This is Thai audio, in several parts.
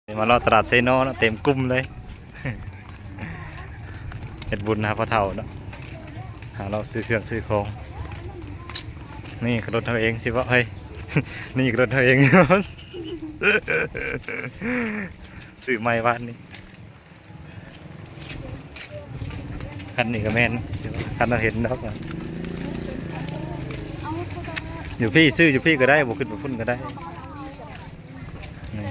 มารอตลาดไซโนเนาะเต็มกลุ่มเลย เฮ็ดบุญหาพ่อเฒ่าเนาะหาเราซื้อเครื่องซื้อของนี่รถเธอเองสิวะเฮ้ย นี่รถเธอเอง ซื้อใหม่บ้านนี่คันนี้ก็แม่นคันเราเห็นเนาะอยู่พี่ซื้ออยู่พี่ก็ได้บุขึ้นบุพุ่นก็ได้นี่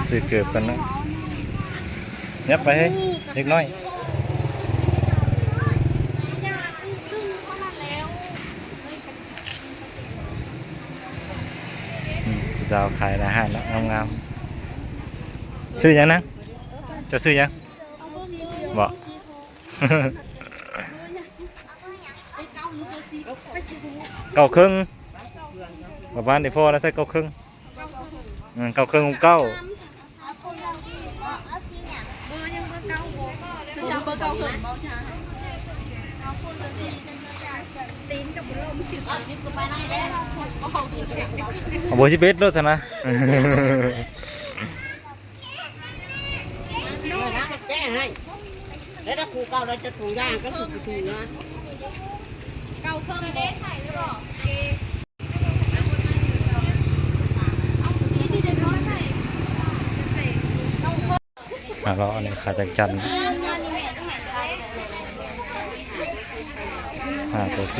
ซื้อเกือบกันนะเนี้ยไปให้เล็กน้อยสาวขายอาหารแล้วงามๆซื้อยังนะจะซื้อยังบอก เก้าครึ่งประมาณนี้พอแล้วใส่เก้าครึ่งเก้าครึ่งเก้าเอาโบชิเบสรถนะ แก้ให้แล้วถ้าครูเก่าเราจะถูย่างก็ถูถูนะเก่าเครื่องเด็ดใส่หรือเปล่าเราอันนี้ขาจากจันตัว10,000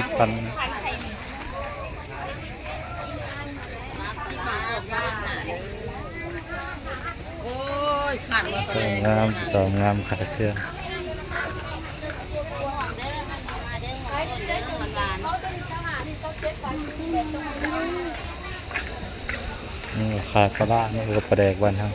โอ้ยขาดมาตัว งามสองงามขาเครื่องนี่ขาปลานี่ก็ปลาแดกวันครับ